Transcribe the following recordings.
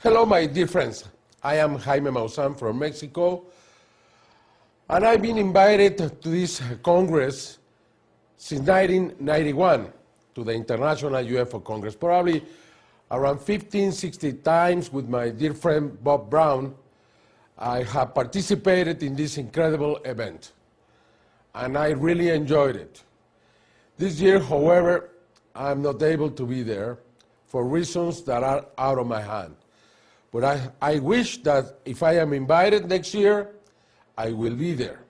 Hello, my dear friends. I am Jaime Maussan from Mexico, and I've been invited to this Congress since 1991, to the International UFO Congress, probably around 15, 60 times with my dear friend Bob Brown. I have participated in this incredible event, and I really enjoyed it. This year, however, I'm not able to be there for reasons that are out of my hand. But I wish that if I am invited next year, I will be there.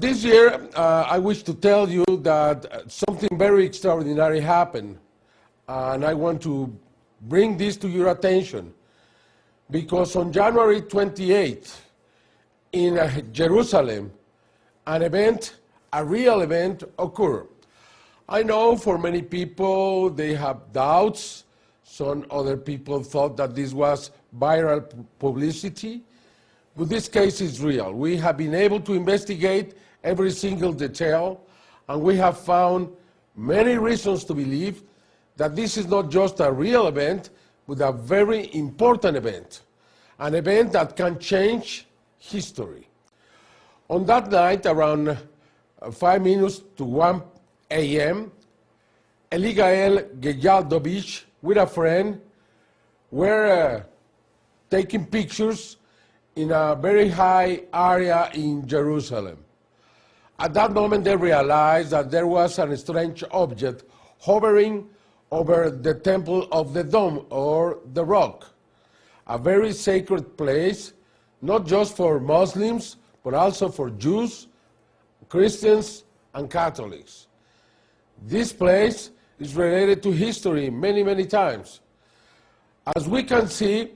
This year, I wish to tell you that something very extraordinary happened, and I want to bring this to your attention, because on January 28th, in Jerusalem, an event, a real event, occurred. I know for many people they have doubts. Some other people thought that this was viral publicity, but this case is real. We have been able to investigate every single detail, and we have found many reasons to believe that this is not just a real event, but a very important event, an event that can change history. On that night, around 5 minutes to 1 a.m., Eligael Gejaldovich with a friend were taking pictures in a very high area in Jerusalem. At that moment, they realized that there was a strange object hovering over the Temple of the Dome, or the Rock, a very sacred place, not just for Muslims, but also for Jews, Christians, and Catholics. This place is related to history many, many times. As we can see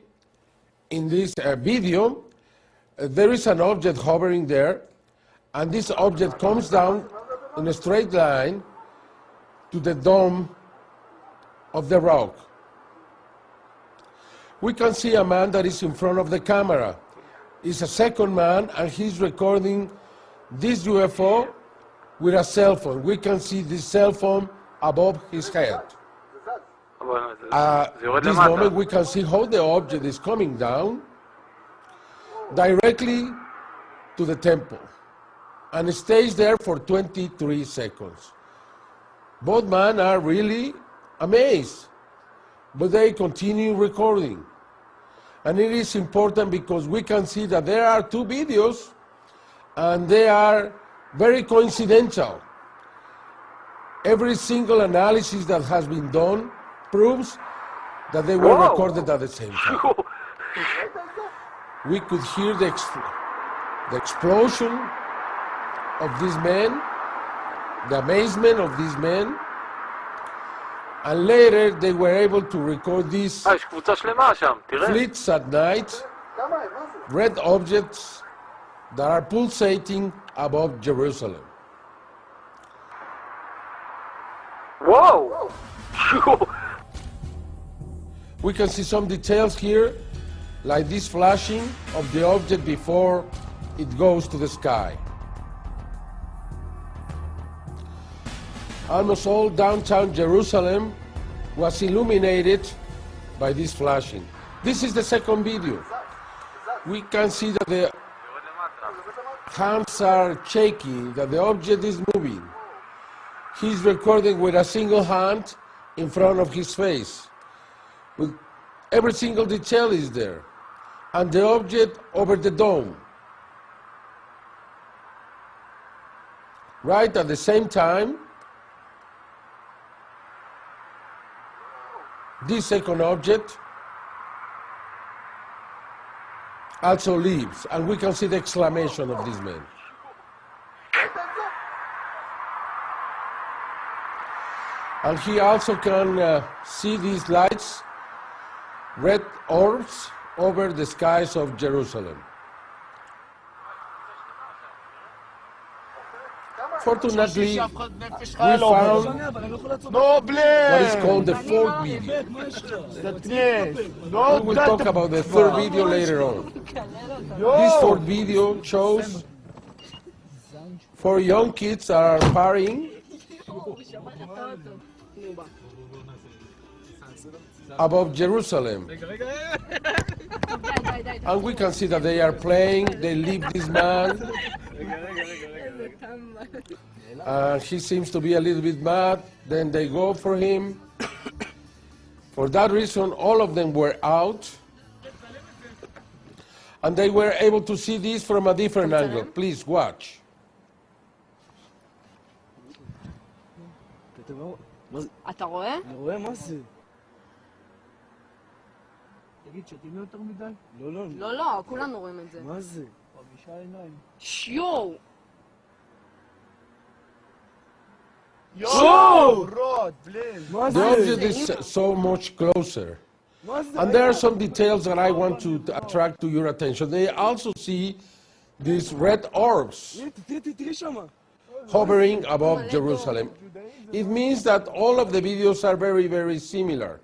in this video, there is an object hovering there, and this object comes down in a straight line to the dome of the rock. We can see a man that is in front of the camera. He's a second man, and he's recording this UFO with a cell phone. We can see this cell phone above his head. At this moment, we can see how the object is coming down directly to the temple, and it stays there for 23 seconds. Both men are really amazed, but they continue recording. And it is important because we can see that there are two videos, and they are very coincidental. Every single analysis that has been done proves that they were recorded at the same time. We could hear the explosion of these men, the amazement of these men, and later they were able to record these fleets at night, red objects that are pulsating above Jerusalem. Whoa! We can see some details here, like this flashing of the object before it goes to the sky. Almost all downtown Jerusalem was illuminated by this flashing. This is the second video. We can see that the hands are shaking, that the object is moving. He's recording with a single hand in front of his face. With every single detail is there. And the object over the dome. Right at the same time, this second object also leaves, and we can see the exclamation of this man. And he also can see these lights, red orbs, over the skies of Jerusalem. Fortunately, we found what is called the fourth video. We will talk about the third video later on. This fourth video shows 4 young kids that are partying above Jerusalem. And we can see that they are playing, they leave this man. He seems to be a little bit mad, then they go for him. For that reason, all of them were out. And they were able to see this from a different angle. Please watch. אתה רואה? אני רואה מה זה. תגיד, שתים יותר מדי? לא, לא. לא, לא, כולנו רואים את זה. מה זה? 5 עיניים. שיו! יואו! רוד, בלז. מה The זה? object is so much closer. מה זה? And there are some details that I want to attract to your attention. They also see these red orbs תראי שמה. hovering above Jerusalem. It means that all of the videos are very, very similar.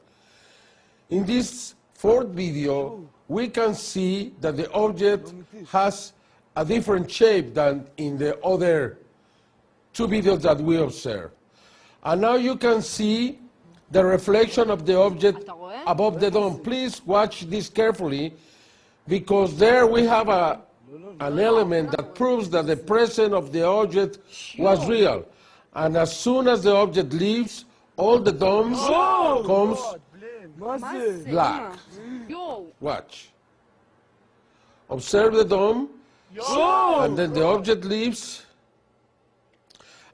In this fourth video, we can see that the object has a different shape than in the other two videos that we observed. And now you can see the reflection of the object above the dome. Please watch this carefully, because there we have an element that proves that the presence of the object was real. And as soon as the object leaves, all the domes comes מה זה? black. יואו! Watch. Observe the dome, and then the object leaves,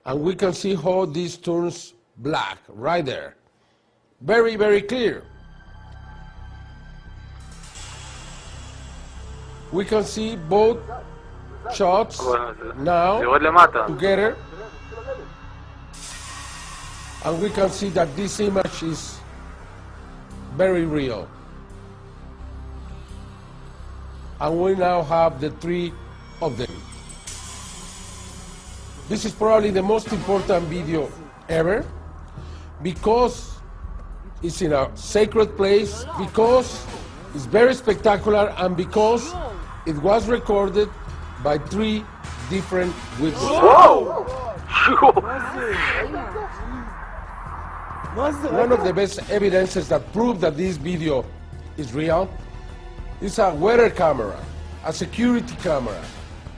and we can see how this turns black right there. Very, very clear. We can see both shots now together, and we can see that this image is very real. And we now have the three of them. This is probably the most important video ever, because it's in a sacred place, because it's very spectacular, and because it was recorded by three different witnesses. מה זה? One of the best evidences that prove that this video is real is a weather camera, a security camera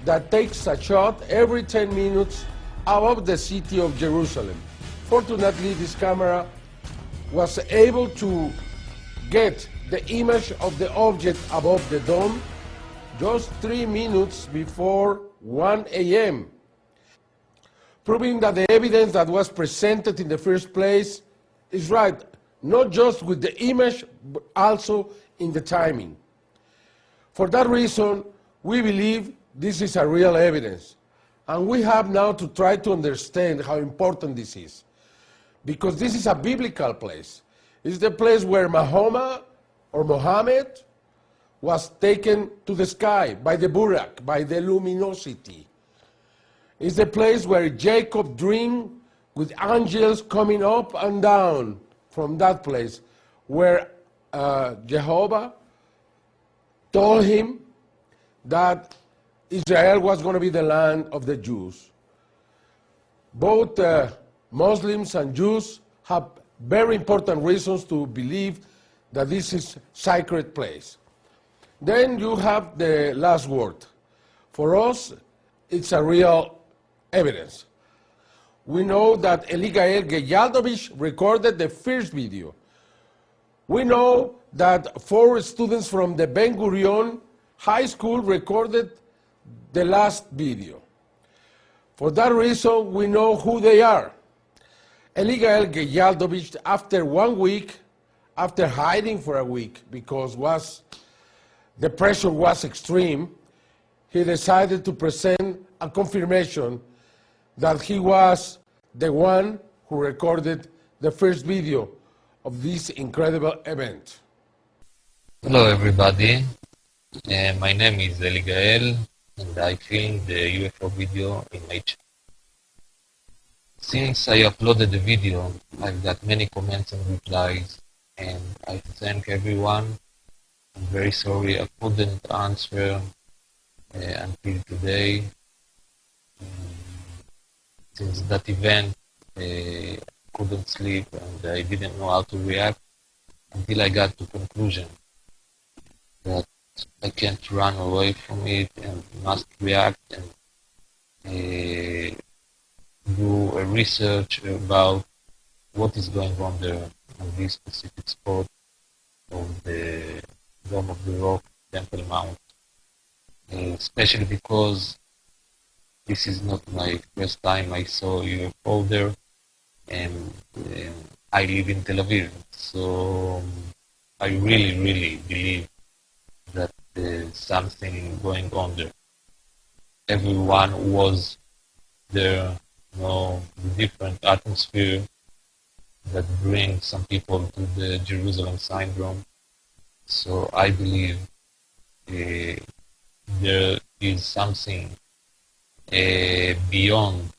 that takes a shot every 10 minutes above the city of Jerusalem. Fortunately, this camera was able to get the image of the object above the dome just 3 minutes before 1 a.m., proving that the evidence that was presented in the first place is right, not just with the image, but also in the timing. For that reason, we believe this is a real evidence. And we have now to try to understand how important this is. Because this is a biblical place. It's the place where Muhammad was taken to the sky by the Burak, by the luminosity. It's the place where Jacob dreamed with angels coming up and down from that place, where Jehovah told him that Israel was going to be the land of the Jews. Both Muslims and Jews have very important reasons to believe that this is a sacred place. Then you have the last word. For us, it's a real evidence. We know that Eligael Geyaldovich recorded the first video. We know that 4 students from the Ben Gurion High School recorded the last video. For that reason, we know who they are. Eligael Geyaldovich, after 1 week, after hiding for a week because the pressure was extreme, he decided to present a confirmation that he was the one who recorded the first video of this incredible event. Hello everybody, my name is Eligael and I filmed the UFO video in my channel. Since I uploaded the video, I've got many comments and replies, and I thank everyone. I'm very sorry I couldn't answer until today. Since that event, I couldn't sleep and I didn't know how to react. until I got to conclusion that I can't run away from it and must react and do a research about what is going on there on this specific spot of the Dome of the Rock, Temple Mount, especially because this is not my first time I saw UFO there, and I live in Tel Aviv, so I really believe that there's something going on there. Everyone was there, the different atmosphere that brings some people to the Jerusalem syndrome. So I believe there is something beyond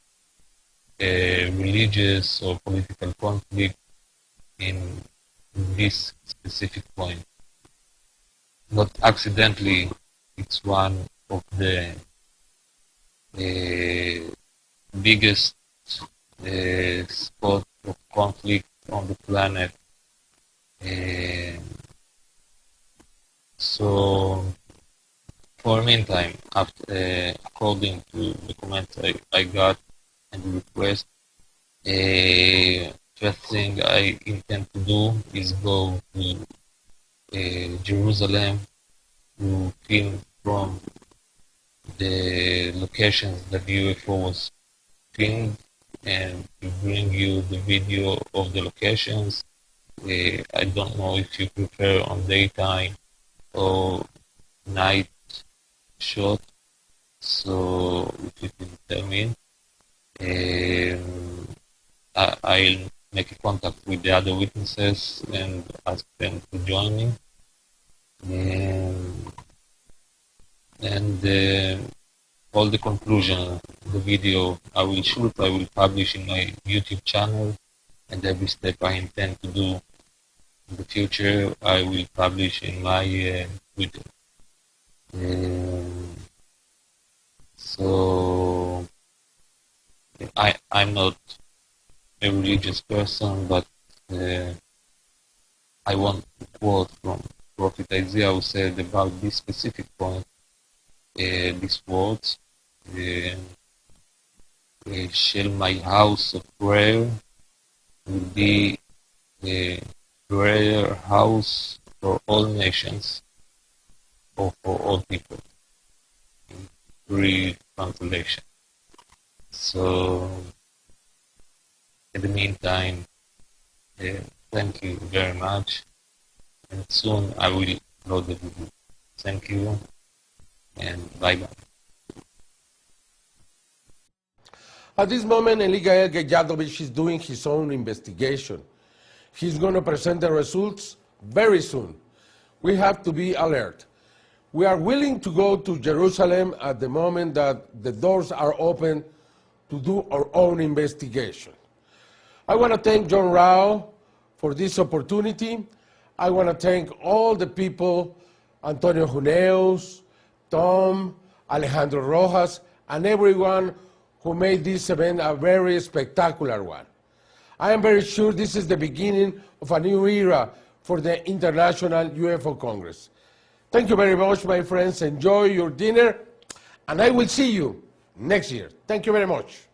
religious or political conflict in this specific point. Not accidentally, it's one of the biggest spot of conflict on the planet. So, for a meantime, after, according to the comments I got and the request, first thing I intend to do is go to Jerusalem to film from the locations that the UFO was filmed and to bring you the video of the locations. I don't know if you prefer on daytime or night shot, so if you can tell me, I'll make a contact with the other witnesses and ask them to join me. And all the conclusion, the video I will shoot, I will publish in my YouTube channel, and every step I intend to do in the future, I will publish in my Twitter. So I'm not a religious person, but I want to quote from Prophet Isaiah, who said about this specific point, these words, shall my house of prayer will be a prayer house for all nations, or for all people. Free translation. So, in the meantime, thank you very much, and soon I will upload the video. Thank you, and bye-bye. At this moment, Eligael Gejadovich is doing his own investigation. He's going to present the results very soon. We have to be alert. We are willing to go to Jerusalem at the moment that the doors are open to do our own investigation. I want to thank John Rao for this opportunity. I want to thank all the people, Antonio Juneus, Tom, Alejandro Rojas, and everyone who made this event a very spectacular one. I am very sure this is the beginning of a new era for the International UFO Congress. Thank you very much, my friends. Enjoy your dinner, and I will see you next year. Thank you very much.